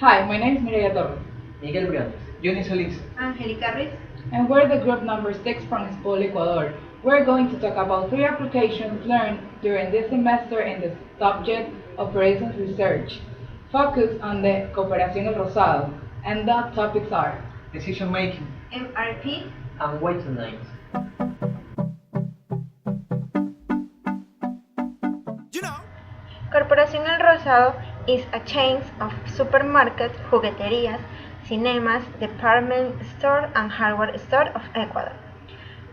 Hi, my name is Mirelia Torres. Miguel Briones. SOLIS. ANGELIca RUIZ. And we're the group number 6 from Espol, Ecuador. We're going to talk about 3 applications learned during this semester in the subject Operations Research, focused on the Cooperación El Rosado, and the topics are Decision making, MRP, And waiting lines. Corporación El Rosado is a chain of supermarkets, jugueterías, cinemas, department store and hardware store of Ecuador.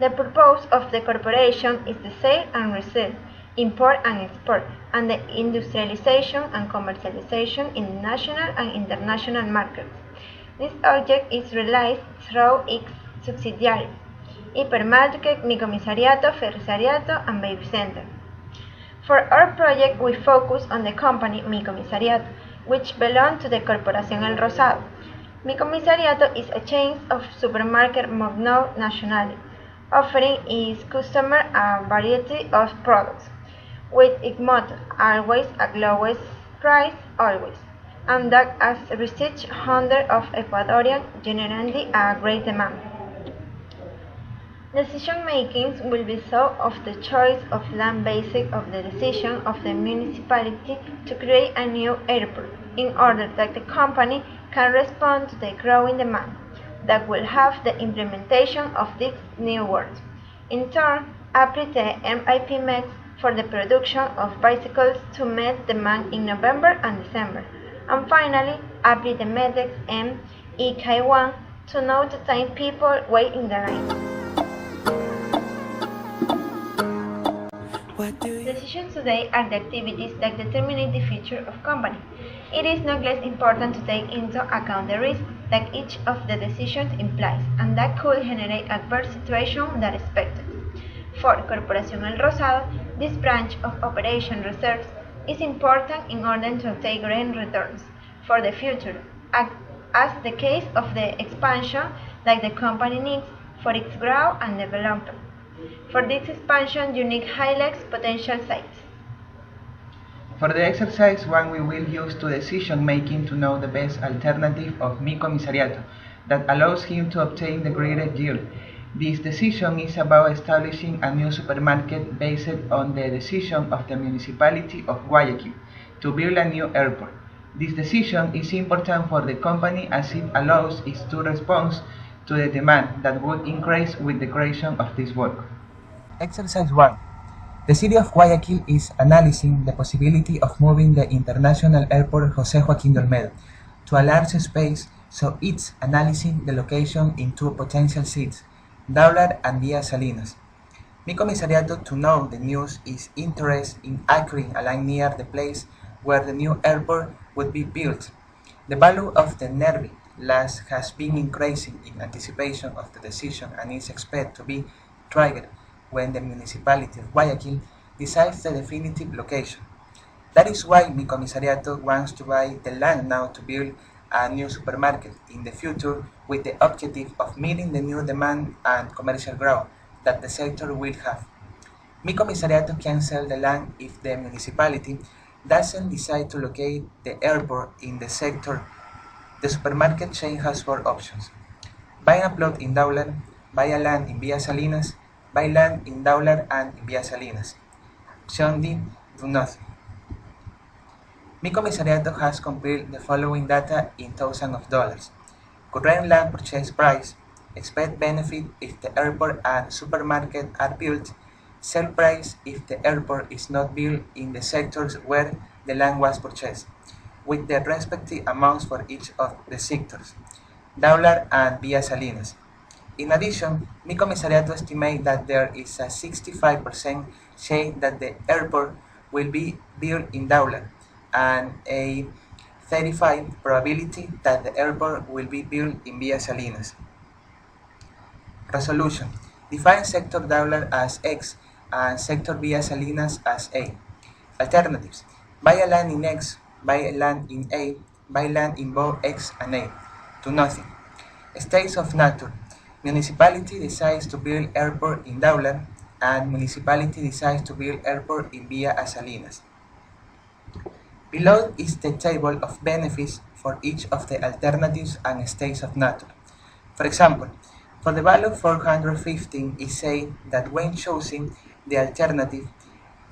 The purpose of the corporation is the sale and resale, import and export, and the industrialization and commercialization in national and international markets. This object is realized through its subsidiaries, Hypermarket, Mi Comisariato, Ferrisariato, and Baby Center. For our project, we focus on the company Mi Comisariato, which belongs to the Corporación El Rosado. Mi Comisariato is a chain of supermarkets more known nationally, offering its customers a variety of products, with its motto, always at lowest price, always, and that as research hundreds of Ecuadorians, generating a great demand. Decision making will be so of the choice of land based of the decision of the municipality to create a new airport in order that the company can respond to the growing demand that will have the implementation of this new work. In turn, apply the MIP mix for the production of bicycles to meet demand in November and December. And finally, apply the MEDEX MEK1 to know the time people wait in the line. Decisions today are the activities that determine the future of company. It is not less important to take into account the risk that each of the decisions implies, and that could generate adverse situations than expected. For Corporación El Rosado, this branch of operation reserves is important in order to obtain great returns for the future, as the case of the expansion that the company needs for its growth and development. For this expansion, unique highlights potential sites. For the exercise 1, we will use to decision making to know the best alternative of Mi Comisariato that allows him to obtain the greatest yield. This decision is about establishing a new supermarket based on the decision of the municipality of Guayaquil to build a new airport. This decision is important for the company as it allows it to respond to the demand that would increase with the creation of this work. Exercise 1. The city of Guayaquil is analyzing the possibility of moving the international airport José Joaquín de Olmedo to a larger space, so it's analyzing the location in 2 potential sites, Daular and Villa Salinas. Mi Comisariato to know the news is interested in acquiring a land near the place where the new airport would be built. The value of the NERVI land has been increasing in anticipation of the decision and is expected to be triggered when the municipality of Guayaquil decides the definitive location. That is why Mi Comisariato wants to buy the land now to build a new supermarket in the future with the objective of meeting the new demand and commercial growth that the sector will have. Mi Comisariato can sell the land if the municipality doesn't decide to locate the airport in the sector. The supermarket chain has 4 options: buy a plot in Daular, buy a land in Villa Salinas, buy land in Daular and in Villa Salinas. Option D, do nothing. Mi Comisariato has compiled the following data in thousands of dollars: current land purchase price, expected benefit if the airport and supermarket are built, sell price if the airport is not built in the sectors where the land was purchased, with the respective amounts for each of the sectors, Daular and Villa Salinas. In addition, Mi Comisariato estimates that there is a 65% chance that the airport will be built in Daular and a 35% probability that the airport will be built in Villa Salinas. Resolution: define sector Daular as X and sector Villa Salinas as A. Alternatives: buy a land in X, buy land in A, buy land in both X and A. Do nothing. States of nature: municipality decides to build airport in Daular and municipality decides to build airport in Villa Salinas. Below is the table of benefits for each of the alternatives and states of nature. For example, for the value 415, it says that when choosing the alternative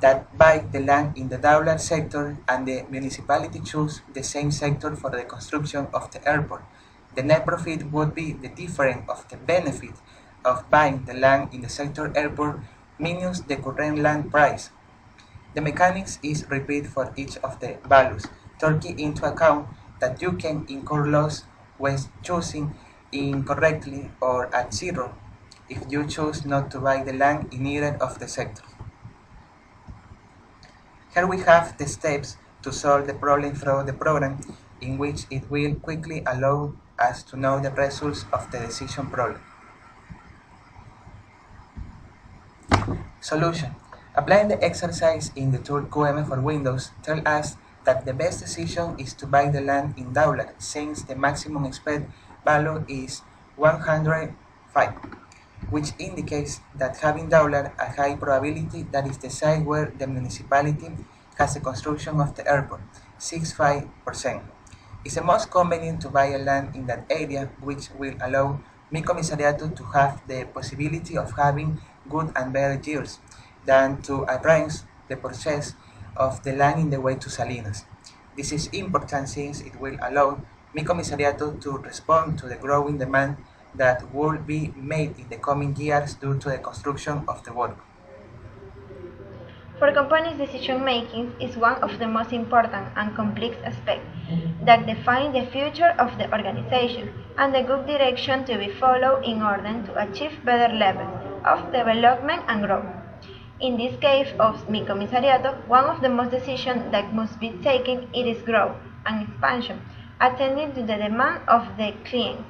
that buy the land in the dollar sector and the municipality choose the same sector for the construction of the airport, the net profit would be the difference of the benefit of buying the land in the sector airport minus the current land price. The mechanics is repeated for each of the values, taking into account that you can incur loss when choosing incorrectly or at zero if you choose not to buy the land in either of the sectors. Here we have the steps to solve the problem through the program, in which it will quickly allow us to know the results of the decision problem. Solution. Applying the exercise in the tool QM for Windows tells us that the best decision is to buy the land in dollar, since the maximum expected value is 105, which indicates that having dollar a high probability that is the site where the municipality has the construction of the airport, 65%. It's the most convenient to buy a land in that area, which will allow Mi Comisariato to have the possibility of having good and better yields than to arrange the purchase of the land in the way to Salinas. This is important since it will allow Mi Comisariato to respond to the growing demand that will be made in the coming years due to the construction of the work. For companies, decision-making is one of the most important and complex aspects that define the future of the organization and the good direction to be followed in order to achieve better levels of development and growth. In this case of Mi Comisariato, one of the most decisions that must be taken is growth and expansion, attending to the demand of the clients.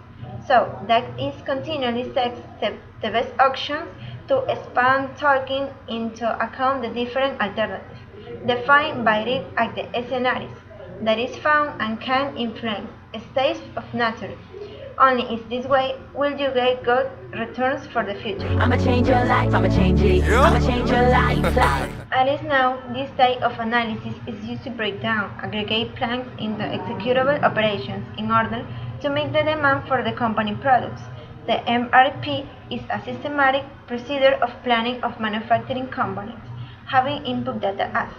So that is continually seeks the best options to expand, taking into account the different alternatives defined by it at the scenarios that is found and can influence states of nature. Only in this way will you get good returns for the future. I'ma change your life, I'ma change it. I'ma change your life. At least now, this type of analysis is used to break down, aggregate plans into executable operations in order to make the demand for the company products. The MRP is a systematic procedure of planning of manufacturing components, having input data as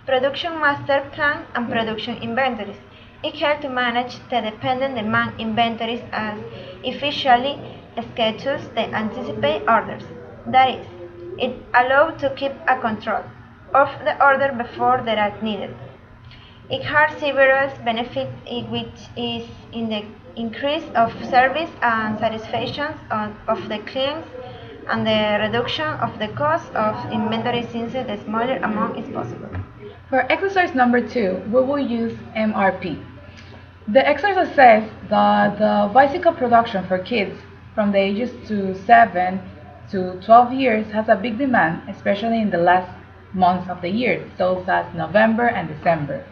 production master plan and production inventories. It helps to manage the dependent demand inventories as efficiently schedules the anticipated orders. That is, it allows to keep a control of the order before they are needed. It has several benefits, which is in the increase of service and satisfaction of the clients and the reduction of the cost of inventory since the smaller amount is possible. For exercise number 2, we will use MRP. The exercise says that the bicycle production for kids from the ages to 7 to 12 years has a big demand, especially in the last months of the year, those as November and December,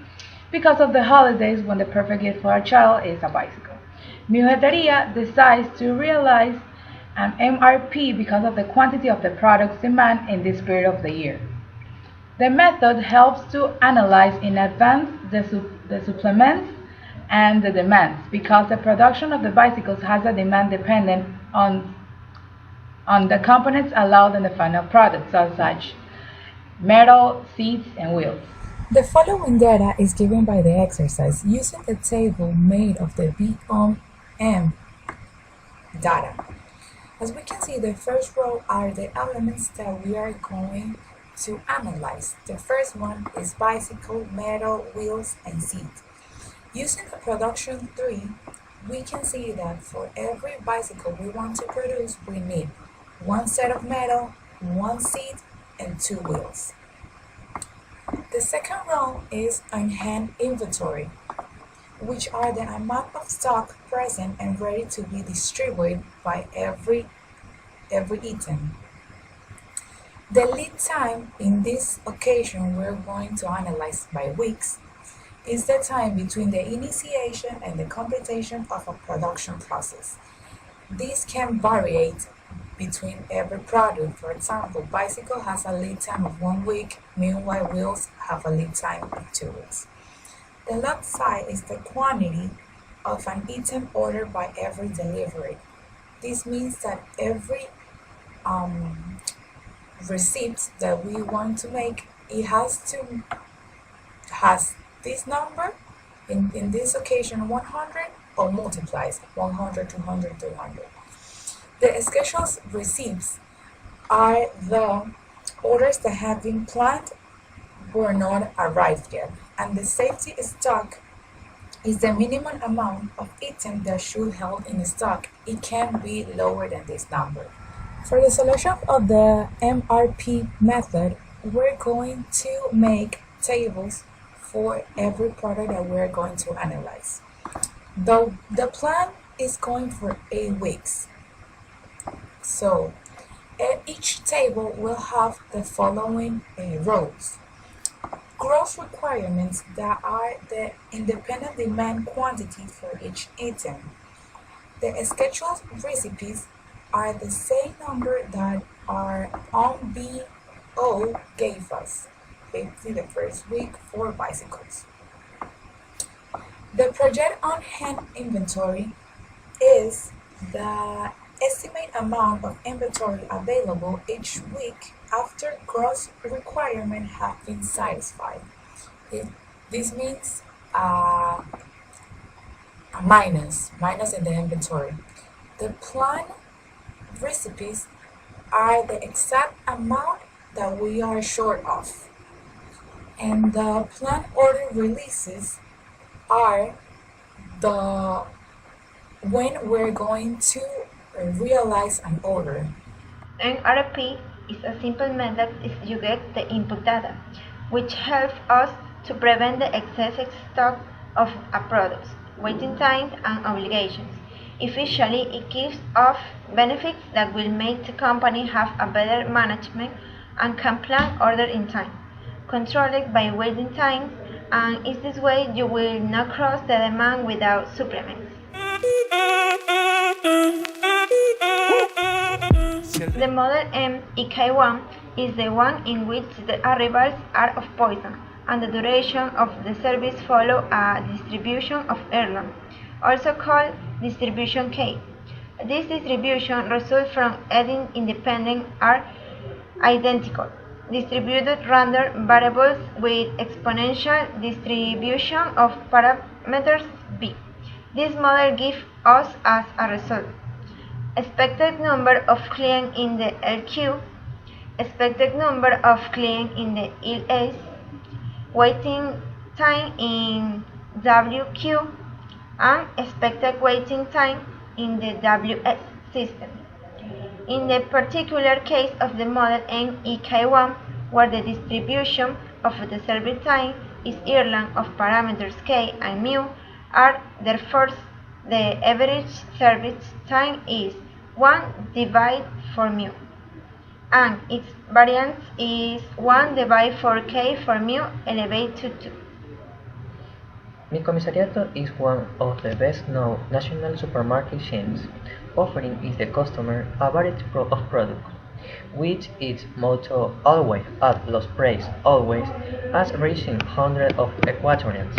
because of the holidays when the perfect gift for a child is a bicycle. Mi Juguetería decides to realize an MRP because of the quantity of the product's demand in this period of the year. The method helps to analyze in advance the supplements and the demands, because the production of the bicycles has a demand dependent on the components allowed in the final product, such as metal, seats, and wheels. The following data is given by the exercise using the table made of the BOM data. As we can see, the first row are the elements that we are going to analyze. The first one is bicycle, metal, wheels, and seat. Using the production 3, we can see that for every bicycle we want to produce, we need 1 set of metal, 1 seat, and 2 wheels. The second row is on-hand inventory, which are the amount of stock present and ready to be distributed by every item. The lead time in this occasion we're going to analyze by weeks is the time between the initiation and the completion of a production process. This can vary between every product. For example, bicycle has a lead time of 1 week, meanwhile wheels have a lead time of 2 weeks. The lot size is the quantity of an item ordered by every delivery. This means that every receipt that we want to make, it has this number, in this occasion 100, or multiplies 100, 200, 300. The scheduled receipts are the orders that have been planned but not arrived yet, and the safety stock is the minimum amount of items that should held in stock. It can be lower than this number. For the solution of the MRP method, we're going to make tables for every product that we're going to analyze. The plan is going for 8 weeks. So each table will have the following rows. Gross requirements that are the independent demand quantity for each item. The scheduled recipes are the same number that our own BO gave us, basically the first week for bicycles. The project on hand inventory is the estimate amount of inventory available each week after gross requirements have been satisfied. This means a minus in the inventory. The planned recipes are the exact amount that we are short of, and the planned order releases are the when we're going to realize an order. MRP is a simple method if you get the input data, which helps us to prevent the excessive stock of a product, waiting times, and obligations. Officially, it gives off benefits that will make the company have a better management and can plan order in time, controlled by waiting times, and in this way you will not cross the demand without supplements. The model MEK1 is the one in which the arrivals are of poison and the duration of the service follow a distribution of airline, also called distribution K. This distribution results from adding independent are identical, distributed random variables with exponential distribution of parameters B. This model gives us as a result expected number of clients in the LQ, expected number of clients in the LS, waiting time in WQ, and expected waiting time in the WS system. In the particular case of the model MEK1, where the distribution of the service time is Ireland of parameters K and mu, are therefore the average service time is 1 divided for mu, and its variance is 1 divided for K for mu elevated to 2. Mi Comisariato is one of the best-known national supermarket chains, offering its customer a variety of products, with its motto "Always at low price, always," as reaching hundreds of Ecuadorians,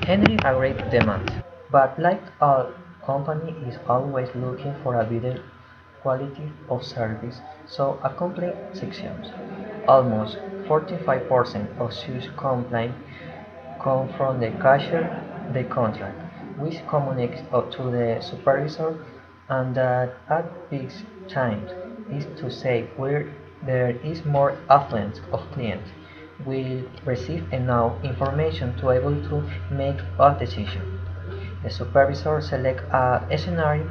generating a great demand. But like all company is always looking for a better quality of service, so a complaint sections. Almost 45% of such complaints come from the cashier the contract, which communicates to the supervisor, and that at peak times is to say where there is more affluence of clients will receive enough information to able to make a decision. The supervisor selects a scenario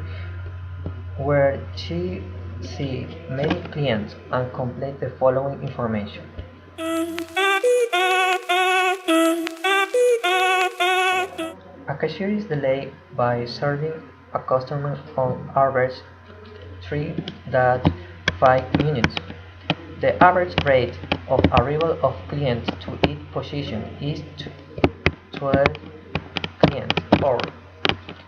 where she sees many clients and complete the following information. A cashier is delayed by serving a customer on average 3.5 minutes. The average rate of arrival of clients to each position is 12 clients or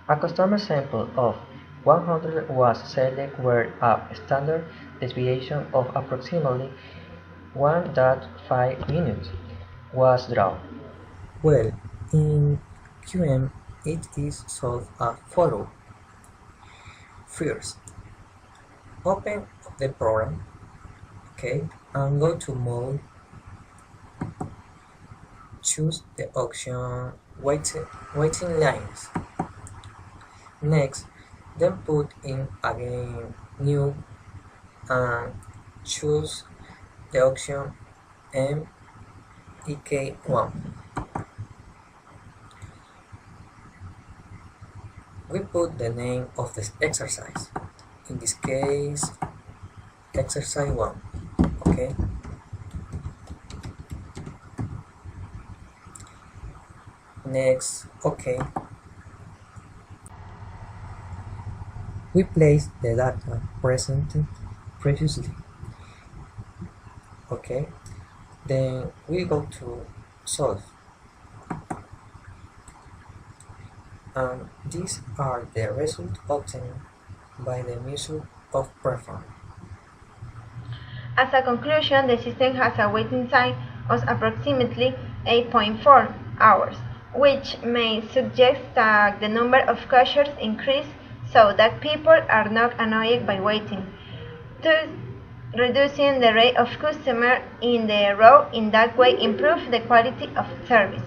a customer sample of 100 was selected where a standard deviation of approximately 1.5 minutes was drawn. Well, In QM, it is solved as follows. First, open the program, okay, and go to Mode. Choose the option waiting lines. Next, then put in again New and choose the option MEK1. We put the name of the exercise, in this case exercise 1, okay. Next, okay. We place the data presented previously, okay. Then we go to solve, and these are the results obtained by the measure of performance. As a conclusion, the system has a waiting time of approximately 8.4 hours, which may suggest that the number of closures increase so that people are not annoyed by waiting, thus reducing the rate of customer in the row. In that way, improve the quality of service.